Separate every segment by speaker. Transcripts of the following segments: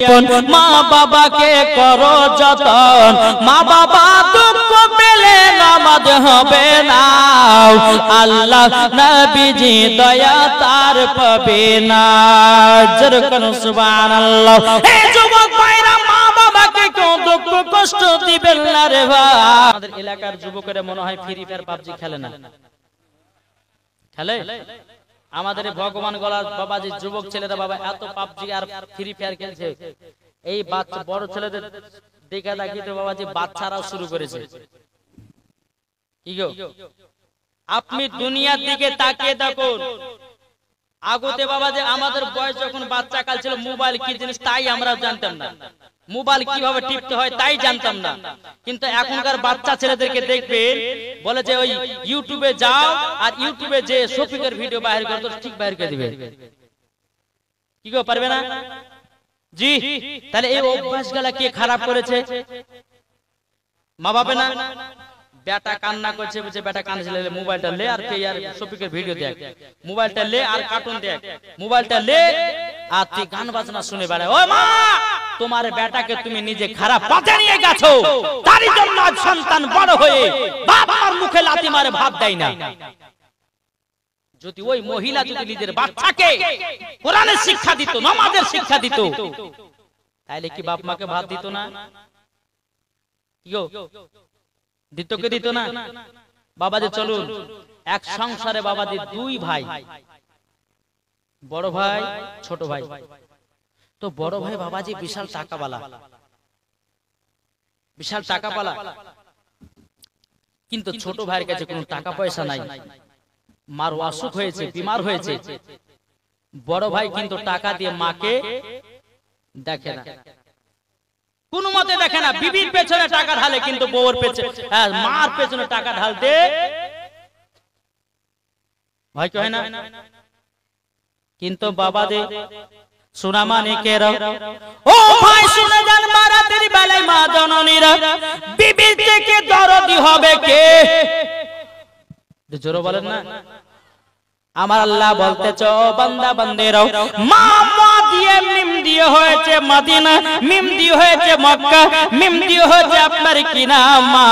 Speaker 1: মা বাবাকে করো যতন, মা বাবা দুঃখ পেলে নামাজ হবে না, আল্লাহ নবীজি দয়া তার পাবে না। যেরকম সুবহানাল্লাহ। হে যুবক ভাইরা, মা বাবাকে কেউ দুঃখ কষ্ট দিবেন না রে ভাই। আমাদের এলাকার যুবকেরা মনে হয় ফ্রি ফায়ার পাবজি খেলে না, খেলে? আমাদের ভগবান গলার বাবাজি যুবক ছেলেরা বাবা এত পাবজি আর ফ্রি ফায়ার খেলছে, এই বাচ্চা বড় ছেলেদের দেখা দেখি তো বাবাজি বাচ্চারাও শুরু করেছে। কি গো, আপনি দুনিয়ার দিকে তাকিয়ে দেখুন। আগতে বাবাজি আমাদের বয়স যখন বাচ্চা কাল ছিল, মোবাইল কি জিনিস তাই আমরা জানতাম না, মোবাইল কিভাবে টিপতে হয় তাই জানতাম না। কিন্তু এখনকার বাচ্চা ছেলেদেরকে দেখবেন বলে যে ওই ইউটিউবে যাও, আর ইউটিউবে যে শফিকের ভিডিও বাইর করে তো ঠিক বাইর করে দিবে। কি গো, পারবে না? জি। তাহলে এই অভ্যাসগুলা কে খারাপ করেছে? মা বাবা না? বেটা কান্না করছে, বুঝে বেটা কান্না ছেলে মোবাইলটা লে আর কে আর শফিকের ভিডিও দেখ, মোবাইলটা লে আর কার্টুন দেখ, মোবাইলটা লে আর তুই গান বাজনা শুনে বেড়ায়। ও মা, তোমার বেটাকে তুমি নিজে খারাপ পথে নিয়ে গেছো, তারই জন্য আজ সন্তান বড় হয়ে বাবার মুখে লাথি মারে ভাত দেয় না। যদি ওই মহিলা যদি নিজের বাচ্চাকে কোরআনের শিক্ষা দিত, নামাজের শিক্ষা দিত, তাহলে কি বাপ মাকে ভাত দিত না? কি গো, দিত কে দিত না? বাবাজি চলুন, এক সংসারে বাবাজি দুই ভাই, বড় ভাই ছোট ভাই। তো বড় ভাই বাবাজি বিশাল টাকাওয়ালা, বিশাল টাকাওয়ালা, কিন্তু ছোট ভাইয়ের কাছে কোনো টাকা পয়সা নাই। মার অসুখ হয়েছে, বিমার হয়েছে। বড় ভাই কিন্তু টাকা দিয়ে মাকে দেখে না, কোন মতে দেখে না। বিবির পেছনে টাকা ঢালে, কিন্তু বউর পেছনে, মার পেছনে টাকা ঢালতে ভয় কি হয় না? কিন্তু বাবাদে সোনা মানিকের, ও ভাই শুনে যান, মারাতের বেলায় মা জননীরা বিবির থেকে দরদি হবে কে? জোরে বলেন না। আমার আল্লাহ বলতেছে, ও বান্দা বান্দেরাও, মা মা দিয়ে মিম দিয়ে হয়েছে মদিনা, মিম দিয়ে হয়েছে মক্কা, মিম দিয়ে হয়েছে আপনার কি নাম, মা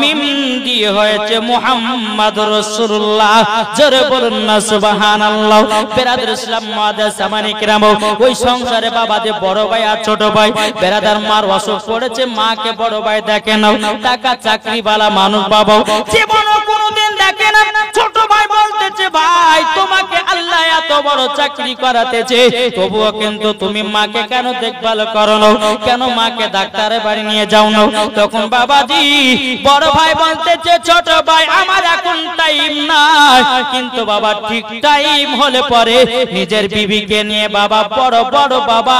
Speaker 1: মিম দিয়ে হয়েছে মুহাম্মদ রাসূলুল্লাহ। জোরে বলুন না সুবহানাল্লাহ। বেরাদার ইসলাম মাদার সামানি কিরাম, ওই সংসারে বাবাতে বড় ভাই আর ছোট ভাই, বেরাদার মার অসুখ পড়েছে, মাকে বড় ভাই দেখে না, টাকা চাকরিওয়ালা মানুষ বাবা, জীবনও কোনোদিন দেখে না। ছোট ভাই বলতেছে, ভাই তোমাকে আল্লাহ এত বড় চাকরি করাতেছে, তবুও কিন্তু তুমি মাকে কেন দেখভাল করো না, কেন মাকে ডাক্তারের বাড়ি নিয়ে যাও না? তখন বাবাজি বড় ভাই বলতেছে, ছোট ভাই আমার এখন টাইম নাই, কিন্তু বাবা ঠিক টাইম হলে পরে নিজের বিবিকে নিয়ে বাবা বড় বড় বাবা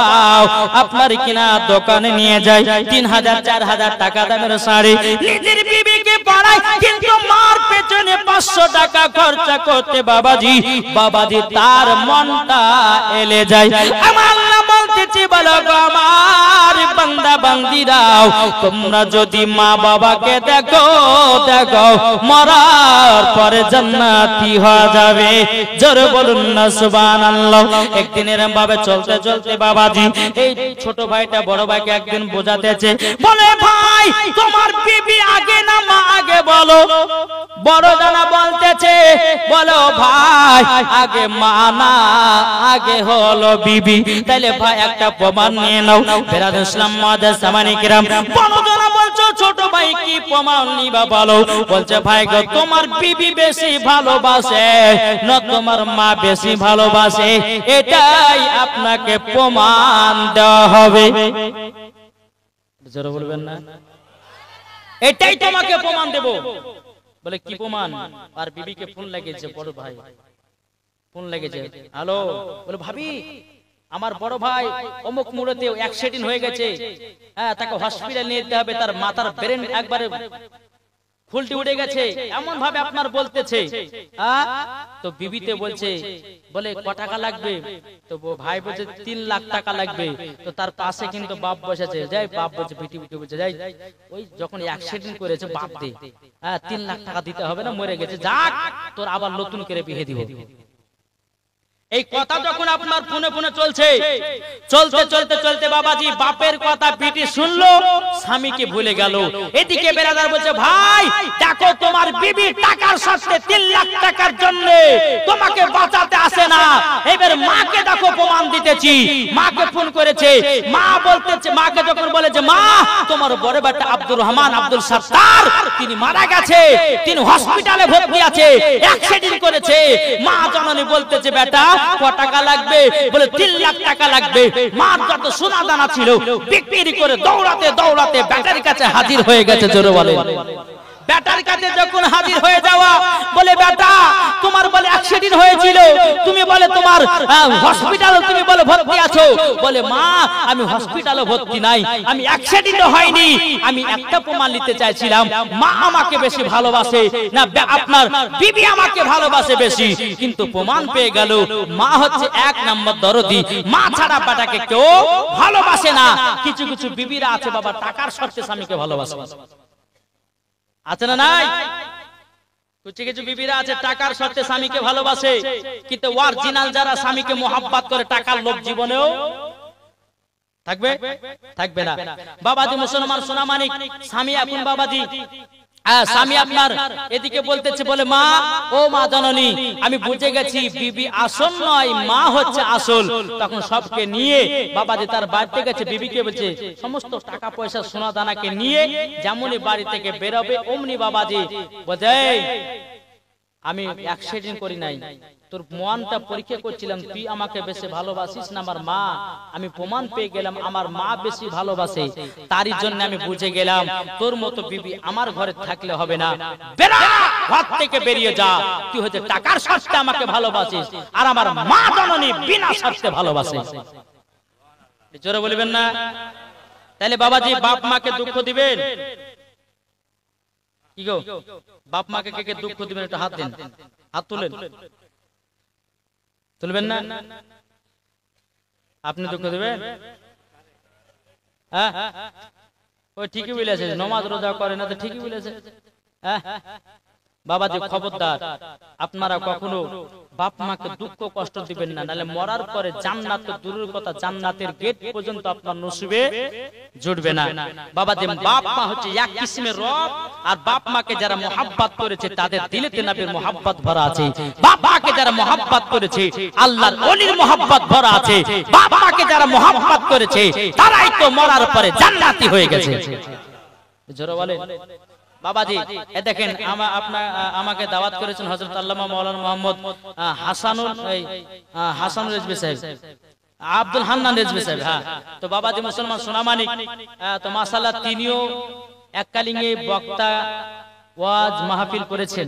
Speaker 1: আপনার কিনা দোকানে নিয়ে যায়, 3000 4000 টাকা দামের শাড়ি নিজের বিবিকে পরায়, কিন্তু মার পেছনে 500 টাকা খরচা করতে বাবাজি তার মনটা এলে যায়। আমার আল্লাহ বলতেছে, বলো গো আমার বান্দা বান্দিরাও, তোমরা যদি মা বাবাকে দেখো দেখো, মরার পরে জান্নাতি হয়ে যাবে। জোরে বলুন না সুবহানাল্লাহ। একদিন এরকম ভাবে চলতে চলতে বাবাজি এই ছোট ভাইটা বড় ভাইকে একদিন বোঝাতেছে, বলে ভাই তোমার বিবি আগে না মা আগে বলো? বড় জানা বলতেছে, বলো ভাই আগে মা না আগে হলো বিবি। তাহলে ভাই একটা প্রমাণ নিয়ে নাও। বেরাদার ইসলাম মাদার সামানি কিরাম, বড় জানা বলছো ছোট ভাই কি প্রমাণ নিবা বলো? বলছে, ভাই গো তোমার বিবি বেশি ভালোবাসে না তোমার মা বেশি ভালোবাসে, এটাই আপনাকে প্রমাণ দেওয়া হবে। জোরে বলবেন না, এটাই তোমাকে প্রমাণ দেব। বলে কি প্রমাণ? আর বিবিকে ফোন লেগেছে, বড় ভাই ফোন লেগেছে, হ্যালো। বলে ভাবি আমার বড় ভাই অমুক মুড়েতে অ্যাক্সিডেন্ট হয়ে গেছে, হ্যাঁ তাকে হসপিটালে নিয়ে যেতে হবে, তার মাথার ব্রেন একবারে ফুলটি উঠে গেছে, এমন ভাবে আপনার বলতেছে। তো বিবিতে বলছে, বলে ক টাকা লাগবে? তো ভাই বলছে 3 লাখ টাকা লাগবে। তো তার পাশে কিন্তু বাপ বসেছে, যাই বাপ বলছে, বিটি বিটি বলছে, যাই ওই যখন অ্যাক্সিডেন্ট করেছে বাপ দে, 3 লাখ টাকা দিতে হবে না, মরে গেছে, যাক তোর আবার নতুন করে বিয়ে দিব। এই কথা যখন আপনার ফোনে ফোনে চলছে, চলতে চলতে চলতে বাবাজি বাপের কথা বিটি শুনলো, স্বামীকে ভুলে গেল। এদিকে বেরাদার বলছে, ভাই দেখো তোমার বিবি টাকার সাথে 3 লাখ টাকার জন্য তোমাকে বাঁচাতে আসে না। এবার মাকে দেখো প্রমাণ দিতেছি। মাকে ফোন করেছে, মা বলতেছে, মাকে যখন বলে যে মা তোমার বড় বেটা আব্দুর রহমান আব্দুল সত্তার তিনি মারা গেছে, তিনি হসপিটালে ভর্তি আছে, অ্যাক্সিডেন্ট করেছে। মা জননী বলতেছে বেটা কত টাকা লাগবে? বলে 3 লাখ টাকা লাগবে। মার যত সোনা দানা ছিল বিক্রি করে দৌড়াতে দৌড়াতে বেটার কাছে হাজির হয়ে গেছে। জোরে বলে, বেটার কাছে যখন হাজির হয়ে যাওয়া, বলে বেটা তোমার বলে অ্যাক্সিডেন্ট হয়েছিল, তুমি বলে তোমার হসপিটালে তুমি বলে ভর্তি আছো। বলে মা আমি হসপিটালে ভর্তি নাই, আমি অ্যাক্সিডেন্ট হয়নি, আমি একটা প্রমাণ নিতে চাইছিলাম মা আমাকে বেশি ভালোবাসে না আপনার বিবি আমাকে ভালোবাসে বেশি। কিন্তু প্রমাণ পেয়ে গেল মা হচ্ছে 1 নম্বর দরদি, মা ছাড়া বেটাকে কেউ ভালোবাসে না। কিছু কিছু বিবিরা আছে বাবা টাকার স্বার্থে স্বামীকে ভালোবাসে, আছে না নাই? কিছু কিছু বিবিরা আছে টাকার স্বার্থে স্বামীকে ভালোবাসে, কিন্তু অরিজিনাল যারা স্বামীকে মোহাব্বত করে টাকার লোভ জীবনেও থাকবে থাকবে না। বাবাজি মুসলমান সোনা মানিক, স্বামী এখন বাবাজি স্বামী আপনার এদিকে বলতেছে, বলে মা ও মা জননী আমি বুঝে গেছি বিবি আসল নয়, মা হচ্ছে আসল। তখন সবকে নিয়ে বাবাজি তার বাড়িতে গেছে, বিবিকে বলছে সমস্ত টাকা পয়সা সোনা দানাকে নিয়ে যেমনই বাড়ি থেকে বেরোবে অমনি বাবাজি বলছে আমি অ্যাক্সিডেন্ট করি নাই, তোর মনটা পরীক্ষা করছিলাম তুই আমাকে বেশি ভালোবাসিস না আমার মা, আমি প্রমাণ পেয়ে গেলাম আমার মা বেশি ভালোবাসে, তারই জন্য আমি বুঝে গেলাম তোর মতো বিবি আমার ঘরে থাকলে হবে না, বেরা ঘর থেকে বেরিয়ে যা, তুই হচ্ছে টাকার স্বার্থে আমাকে ভালোবাসিস আর আমার মা জননী বিনা স্বার্থে ভালোবাসে। জোরে বলবেন না? তাহলে বাবাজি বাপ মাকে দুঃখ দিবেন কি গো? বাপ মাকে কে কে দুঃখ দিবেন একটু হাত দেন, হাত তুলেন। তুলবেন না? আপনি দুঃখ দেবেন? হ্যাঁ ওই ঠিকই বলেছে, নামাজ রোজা করে না তো ঠিকই বলেছে। হ্যাঁ বাবাজি খবরদার, আপনারা কখনো বাপ মাকে দুঃখ কষ্ট দিবেন না, নাহলে মরার পরে জান্নাত তো দূরের কথা জান্নাতের গেট পর্যন্ত আপনার নসিবে জুটবে না। বাবাজি বাপ মা হচ্ছে এক কিসমের রব, আর বাপ মাকে যারা মোহাব্বত করেছে তাদের দিলেতে নবীর মোহাব্বত ভরা আছে। বাপ মাকে যারা মোহাব্বত করেছে আল্লাহর ওলির মোহাব্বত ভরা আছে। বাপ মাকে যারা মোহাব্বত করেছে তারাই তো মরার পরে জান্নাতি হয়ে গেছে। জোরে বলেন বাবাজি। এ দেখেন আমাকে দাওয়াত করেছেন হযরত আল্লামা মাওলানা মুহাম্মদ হাসানুল রেজভী সাহেব, আব্দুল হান্নান রেজভী সাহেব। হ্যাঁ তো বাবাজি মুসলমান সোনা মানিক, তো মাশাআল্লাহ তিনিও এককালীনে বক্তা ওয়াজ মাহফিল করেছেন,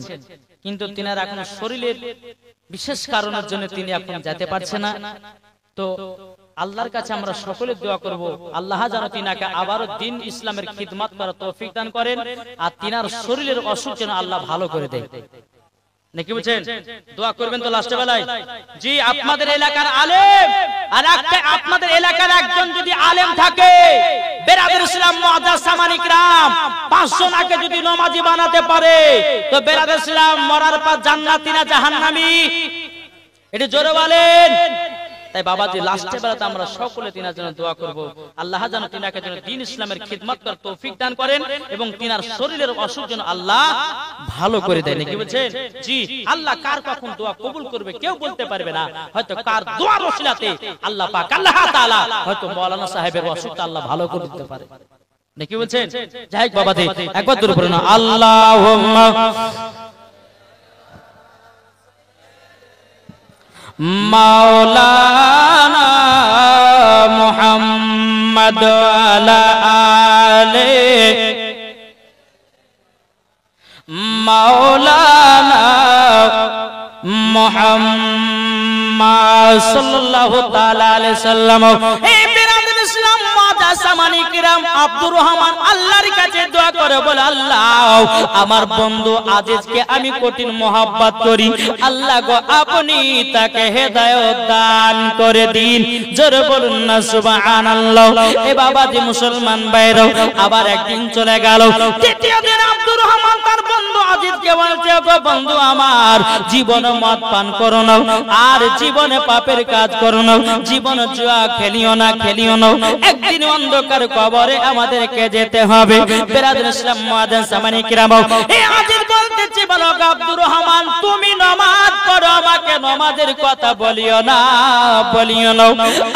Speaker 1: কিন্তু তিনার এখন শরীরের বিশেষ কারণের জন্য তিনি এখন যেতে পারছেন না। তো আল্লাহর কাছে আমরা সকলে দোয়া করব আল্লাহ যেন তিনাকে আবারও দ্বীন ইসলামের খিদমত করার তৌফিক দান করেন, আর তিনার শরীরের অসুখ যেন আল্লাহ ভালো করে দেয়। নাকি বুঝছেন? দোয়া করবেন তো লাস্টে বেলায়। জি আপনাদের এলাকার আলেম, আর একটা আপনাদের এলাকার একজন যদি আলেম থাকে, বেরাদুল ইসলাম মুআজ্জাজ সামানিক রাম 5 জনকে যদি নামাজি বানাতে পারে, তো বেরাদুল ইসলাম মরার পর জান্নাতি না জাহান্নামী? এটা জোরে বলেন। তাই বাবাজি লাস্টে বেলাতে আমরা সকলে তিনার জন্য দোয়া করব আল্লাহ যেন তিনাকে যেন দ্বীন ইসলামের খিদমত করার তৌফিক দান করেন, এবং তিনার শরীরের অসুখ যেন আল্লাহ ভালো করে দেন। কি বলছেন? জি আল্লাহ কার কখন দোয়া কবুল করবে কেউ বলতে পারবে না, হয়তো কার দোয়ার ওসিলাতে আল্লাহ পাক আল্লাহ তাআলা হয়তো মাওলানা সাহেবের অসুখটা আল্লাহ ভালো করে দিতে পারে। নাকি বলছেন? যাই হোক বাবাজি একবার দূর পড়ুন আল্লাহুম্মা মাওলানা মুহাম্মদ আলা আলে মাওলানা মুহাম্মদ সাল্লাল্লাহু তাআলা আলাইহি সাল্লাম। এই বেরাদুল ইসলাম মুআজ্জাজ সামানিক রাম আব্দুর রহমান আল্লাহর কাছে দোয়া করে বলে আল্লাহ আমার বন্ধু আজিজকে আমি কঠিন মোহাব্বত করি, আল্লাহ গো আপনি তাকে হেদায়েত দান করে দিন। জোরে বলুন না সুবহানাল্লাহ। এ বাবাজি মুসলমান ভাইরা আবার একদিন চলে গেল, তৃতীয় দিন আব্দুর রহমান তার বন্ধু আজিজকে বলছে গো বন্ধু আমার জীবনে মদ পান করো না আর জীবনে পাপের কাজ করো না জীবনে জুয়া খেলিও না একদিন অন্ধকার কবরে আমাদেরকে যেতে হবে বেরাদর ইসলাম মুআজ্জিন সামানি কিরাম এই আজিজ বলতেছে বলো আব্দুর রহমান তুমি নামাজ পড়ো আমাকে নামাজের কথা বলিও না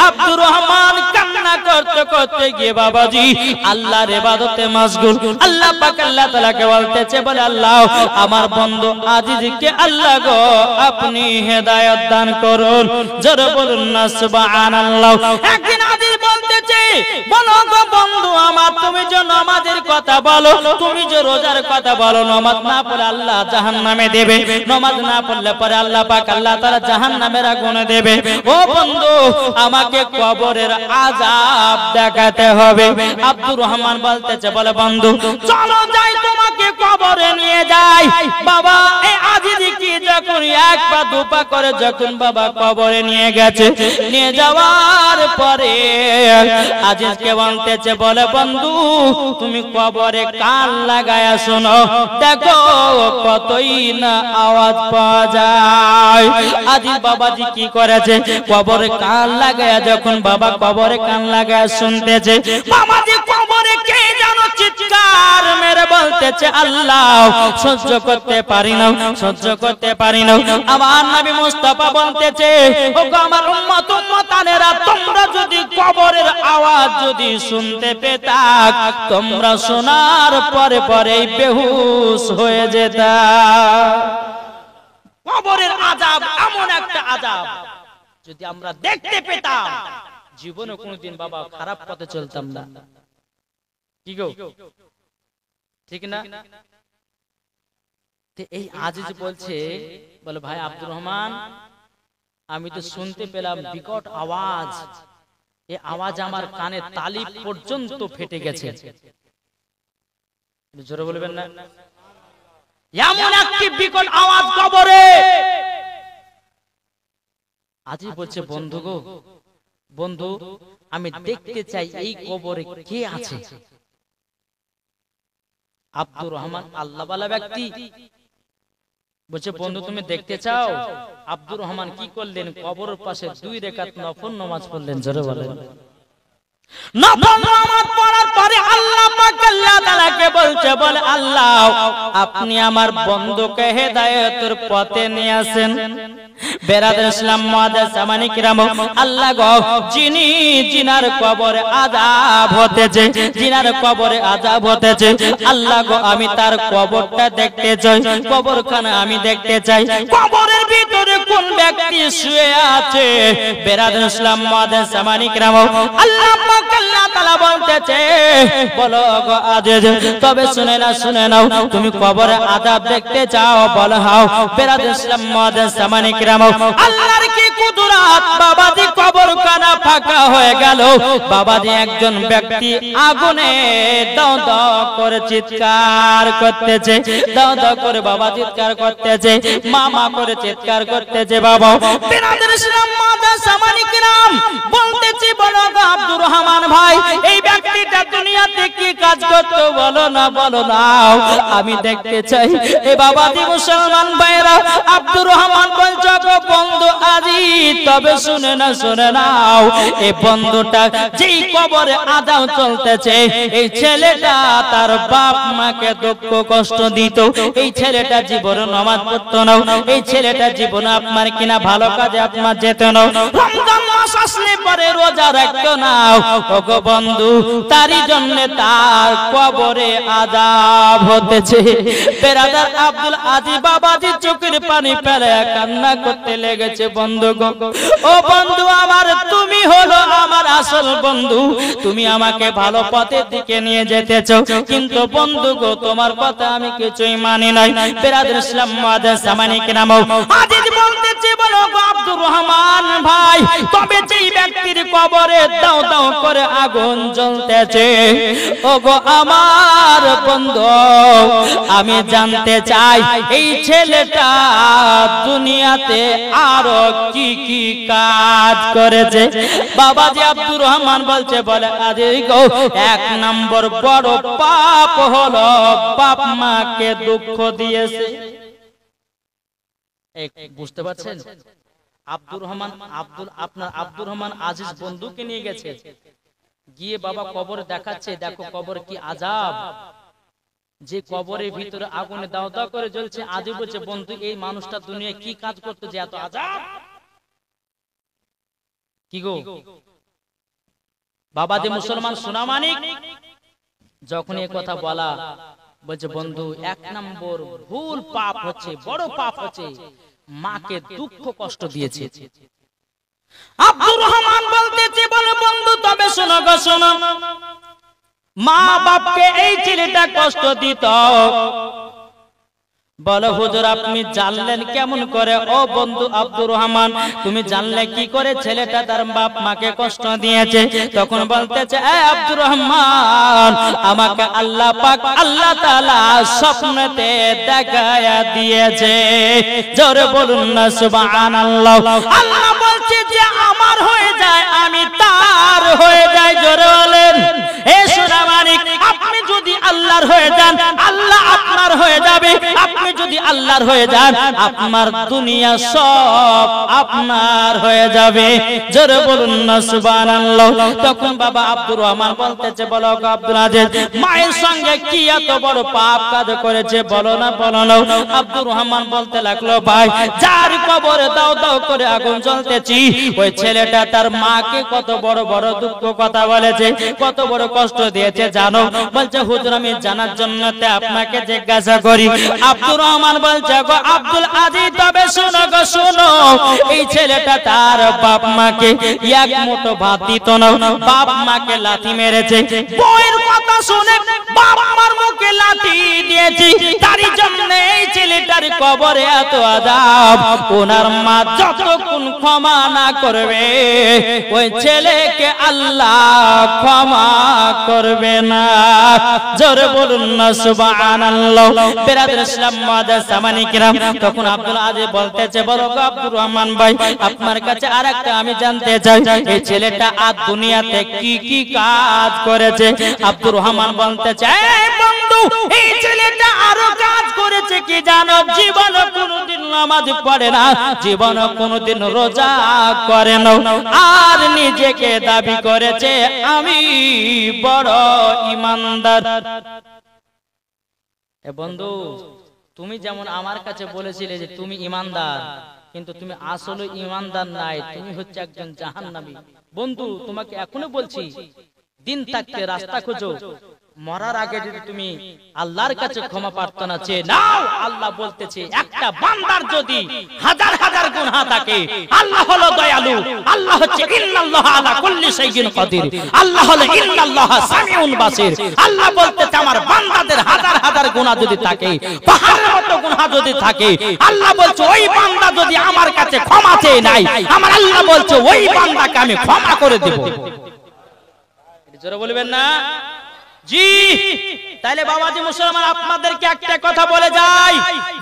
Speaker 1: আব্দুর রহমান কান্না করতে করতে গিয়ে বাবাজি আল্লাহর ইবাদতে মশগুল আল্লাহ পাক আল্লাহ তাআলাকে বলতেছে বলে আল্লাহ আমার বন্ধু আজিজকে আল্লাহ গো আপনি হেদায়েত দান করুন জোরে বলুন না সুবহানাল্লাহ একদিন আজিজ বলতেছে বলো গো বন্ধু আমার তুমি যে নামাজের কথা বলো তুমি যে রোজার কথা বলো নামাজ না পড়লে আল্লাহ জাহান্নামে দেবে নামাজ না পড়লে পরে আল্লাহ পাক আল্লাহ তাআলা জাহান্নামের আগুনে দেবে ও বন্ধু আমাকে কবরের আযাব দেখাতে হবে আব্দুর রহমান বলতেছে বলে বন্ধু চলো যাই তোমাকে কবরে নিয়ে যাই বাবা এই আজিজ কি যখন এক পা দু পা করে যখন বাবা কবরে নিয়ে গেছে নিয়ে যাওয়ার পরে আজিজকে বলতেছে বলে বন্ধু তুমি কবরে কান লাগায়া শোনো দেখো কতই না আওয়াজ পাওয়া যায় আজিজ বাবাজি কি করেছে কবরে কান লাগায়া যখন বাবা কবরে কান লাগায়া শুনতেছে বাবাজি কবরে কে জানো চিৎকার মেরে বলতেছে আল্লাহ সহ্য করতে পারি না আমার নবী মুস্তাফা বলতেছে ওগো আমার উম্মতানেরা তোমরা যদি কবরের আওয়াজ যদি শুনতে পেতা তোমরা শোনার পরে পরেই বেহুশ হয়ে যেতা কবরের আযাব এমন একটা আযাব যদি আমরা দেখতে পেতাম জীবনে কোনোদিন বাবা খারাপ পথে চলতাম না কি গো ঠিক না এই আজিজ বলছে বলে ভাই আব্দুর রহমান আমি তো শুনতে পেলাম বিকট আওয়াজ এই আওয়াজ আমার কানে তালি পর্যন্ত ফেটে গেছে জোরে বলবেন না এমন একটি বিকট আওয়াজ কবরে আজিজ বলছে বন্ধু গো বন্ধু আমি দেখতে চাই এই কবরে কে আছে আব্দুর রহমান আল্লাহওয়ালা ব্যক্তি বলছে বন্ধু তুমি দেখতে চাও আব্দুর রহমান কি করলেন কবরের পাশে 2 রাকাত নফল নামাজ পড়লেন জোরে বলেন নফল নামাজ পড়ার পরে আল্লাহ পাক আল্লাহ তাআলাকে বলছে বলে আল্লাহ আপনি আমার বন্ধুকে হেদায়েতের পথে নিয়ে আসেন বেরাদর ইসলাম মুআজ্জিন সামানি কিরাম আল্লাহ গো যিনি জিনার কবরে আযাব হতেছে আল্লাহ গো আমি তার কবরটা দেখতে চাই কবরখানা আমি দেখতে চাই কবরের ভিতরে কোন ব্যক্তি শুয়ে আছে বেরাদর ইসলাম মুআজ্জিন সামানি কিরাম আল্লাহ পাক আল্লাহ তাআলা বলতেছে বলো গো আজিজ তবে শুনে নাও তুমি কবরে আযাব দেখতে চাও বলো হাও বেরাদর ইসলাম মুআজ্জিন সামানি কিরাম আল্লাহর কি কুদরত বাবাজি কবরখানা ফাঁকা হয়ে গেল বাবাজি একজন ব্যক্তি আগুনে দাও দাও করে চিৎকার করতেছে দাও দাও করে বাবা চিৎকার করতেছে মামা করে চিৎকার করতেছে বাবা বেরাদর ইসলাম মুআজ্জিন সামানি কিরাম বলতেছি বলো গো আব্দুর রহমান ভাই এই ব্যক্তিটা দুনিয়াতে কি কাজ করতে বলো না আমি দেখতে চাই এ বাবাজি মুসলমান ভাইরা আব্দুর রহমান বলছো গো বন্ধু আজিজ তবে শুনে নাও এই বন্ধুটা যেই কবরে আযাব চলতেছে এই ছেলেটা তার বাপ মাকে দুঃখ কষ্ট দিত এই ছেলেটা জীবনে নামাজ পড়তো না এই ছেলেটা জীবনে আপনার কিনা ভালো কাজে আপনার যেত না রমজান মাস আসলে পরে রোজা রাখতো না ওগো বন্ধু তারই জন্য তার কবরে আযাব হতেছে বেরাদার আব্দুল আজিজ বাবাজি চোখের পানি ফেলে কান্না করতে লেগেছে বন্ধু গো ও বন্ধু আমার তুমি হলো আমার আসল বন্ধু তুমি আমাকে ভালো পথের দিকে নিয়ে যেতেছো কিন্তু বন্ধু গো তোমার কথা আমি কিছুই মানি নাই বেরাদর ইসলাম মুআজ্জিন সামানি কিরাম আজিজ বলতেছে বলো গো আব্দুর রহমান ভাই তবে যেই ব্যক্তির কবরে দাও দাও করে আগুন জ্বলতে বলতেছে ওগো আমার বন্ধু আমি জানতে চাই এই ছেলেটা দুনিয়াতে আরো কি কি কাজ করেছে বাবাজি আব্দুর রহমান বলছে বলে আরে গো এক নম্বর বড় পাপ হলো বাপ মাকে দুঃখ দিয়েছে বুঝতে পারছেন আব্দুর রহমান আব্দুর রহমান আজিজ বন্ধুকে নিয়ে গেছে গিয়ে বাবা কবরে দেখাচ্ছে দেখো কবর কি আযাব যে কবরের ভিতরে আগুনে দাও দাও করে জ্বলছে আজই বলছে বন্ধু এই মানুষটা দুনিয়ায় কি কাজ করতে যে এত আযাব কি গো বাবা যে মুসলমান সোনা মানিক যখন এই কথা বলা বলছে বন্ধু এক নম্বর ভুল পাপ হচ্ছে বড় পাপ হচ্ছে মাকে দুঃখ কষ্ট দিয়েছে আব্দুর রহমান বলতেছে বলে বন্ধু তবে শোনো গো শোনো মা বাপকে এই ছেলেটা কষ্ট দিত বলো হুজুর আপনি জানলেন কেমন করে ও বন্ধু আব্দুর রহমান তুমি জানলে কি করে ছেলেটা তার বাপ মাকে কষ্ট দিয়েছে তখন বলতেছে এ আব্দুর রহমান আমাকে আল্লাহ পাক আল্লাহ তাআলা স্বপ্নেতে দেখায়া দিয়েছে জোরে বলুন না সুবহানাল্লাহ আল্লাহ বলছে যে আমার হয়ে যায় আমি তার হয়ে যাই জোরে বলেন এ সোনা মানিক আপনি যদি আল্লাহর হয়ে যান আল্লাহ আপনার হয়ে যাবে আপনি যদি আল্লাহর হয়ে যান আপনার দুনিয়া সব আপনার হয়ে যাবে জোরে বলুন না সুবহানাল্লাহ তখন বাবা আব্দুর রহমান বলতেছে বলো আব্দুল আজিজ মায়ের সঙ্গে কি এত বড় পাপ কাজ করেছে বলো না আব্দুর রহমান বলতে লাগলো ভাই যার কবরে দাও দাও করে আগুন জ্বলতেছি ওই ছেলেটা তার মাকে কত বড় বড় দুঃখ কথা বলেছে কত বড় কষ্ট দিয়েছে জানো বলছে হুজুর আমি জানার জন্য আপনাকে জিজ্ঞাসা করি আব্দুর রহমান বলছে গো আব্দুল আজিজ তবে শোনো গো শোনো এই ছেলেটা তার বাপ মাকে এক মুঠো ভাত দিত না বাপ মাকে লাথি মেরেছে বউয়ের কথা শুনে বাপ মার মুখে লাথি দিয়েছে তারই জন্য এই ছেলেটার কবরে এত আযাব ওনার মা যতক্ষণ ক্ষমা না করবে ওই ছেলেকে আল্লাহ ক্ষমা করবে না জোরে বলুন না সুবহানাল্লাহ বিরাদর ইসলাম মুআজ্জাজ সামানি কিরাম তখন আব্দুল আজিজ বলতেছে বলো গো আব্দুর রহমান ভাই আপনার কাছে আরেকটা আমি জানতে চাই এই ছেলেটা আজ দুনিয়াতে কি কি কাজ করেছে আব্দুর রহমান বলতেছে এই বন্ধু এই ছেলেটা আরো কাজ করেছে কি জানো জীবনে কোনোদিন নামাজ পড়ে না জীবনে কোনোদিন রোজা করে না আর নিজেকে দাবি করেছে আমি বড় ঈমানদার এ বন্ধু তুমি যেমন আমার কাছে বলেছিলে যে তুমি ঈমানদার কিন্তু তুমি আসলে ঈমানদার নাই তুমি হচ্ছে একজন জাহান্নামী বন্ধু তোমাকে এখনো বলছি দিন থাকতে রাস্তা খোঁজো মরার আগে যদি তুমি আল্লাহর কাছে ক্ষমা প্রার্থনা চেয়ে নাও আল্লাহ বলতেছে একটা বান্দার যদি হাজার হাজার গুনাহ থাকে আল্লাহ হলো দয়ালু আল্লাহ হচ্ছে ইন্নাল্লাহা আলা কুল্লি শাইইন কাদির আল্লাহ হলো ইন্নাল্লাহা সামিউন বাসির আল্লাহ বলতেছে আমার বান্দাদের হাজার হাজার গুনাহ যদি থাকে পাহাড়ের মতো গুনাহ যদি থাকে আল্লাহ বলছে ওই বান্দা যদি আমার কাছে ক্ষমা চেয়ে নাই আমার আল্লাহ বলছে ওই বান্দাকে আমি ক্ষমা করে দেব জোরে বলবেন না জি তাহলে বাবাজি মুসলমান আপনাদেরকে একটা কথা বলে যাই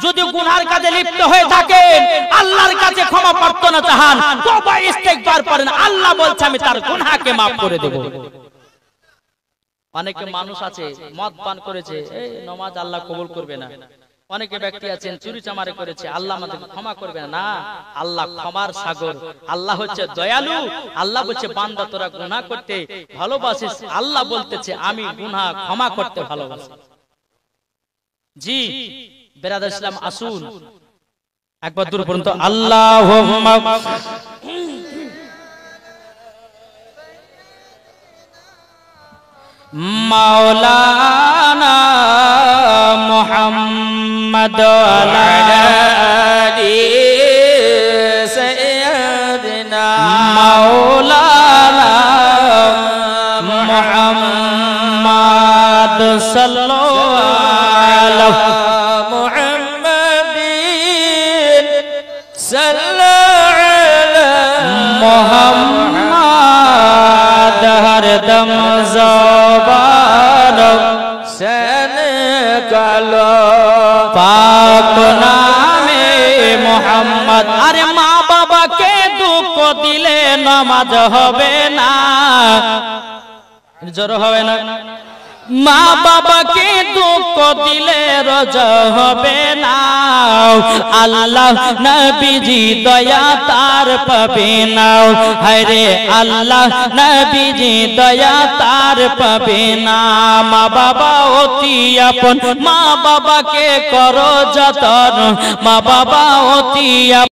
Speaker 1: যদি গুনার কাজে লিপ্ত হয়ে থাকেন আল্লাহর কাছে ক্ষমা প্রার্থনা চান তওবা ইস্তেগফার করেন আল্লাহ বলছে আমি তার গুনাহকে maaf করে দেব অনেকে মানুষ আছে মদ পান করেছে এই নামাজ আল্লাহ কবুল করবে না অনেকে ব্যক্তি আছেন চুরি চামারি করেছে আল্লাহ আমাদের ক্ষমা করবে না আল্লাহ ক্ষমার সাগর আল্লাহ হচ্ছে দয়ালু আল্লাহ বলছে বান্দা তোরা গুনাহ করতে ভালোবাসিস আল্লাহ বলতেছে আমি গুনাহ ক্ষমা করতে ভালোবাসি জি বিরাদর ইসলাম আসুন একবার দূর পর্যন্ত আল্লাহুম্মা মাওলানা মুহাম্মদ আলা আলি সাইয়্যিদিনা মাওলানা মুহাম্মদ সাল্লাল্লাহু মুহাম্মাদিন সাল্লাল্লাহু আলা মুহাম্মদ হর দম জবান
Speaker 2: সেন কালো
Speaker 1: পাক নামে মোহাম্মদ। আরে মা বাবাকে দুঃখ দিলে নামাজ হবে না, জোর হবে না। মা বাবাকে দুঃখ দিলে রোজা হবে না। আল্লাহ নবীজি দয়া তার পাবে না। হরে আল্লাহ নবীজি দয়া তার পাবে না। মা বাবা অতি আপন, মা বাবাকে করো যতন, মা বাবা অতি আপন।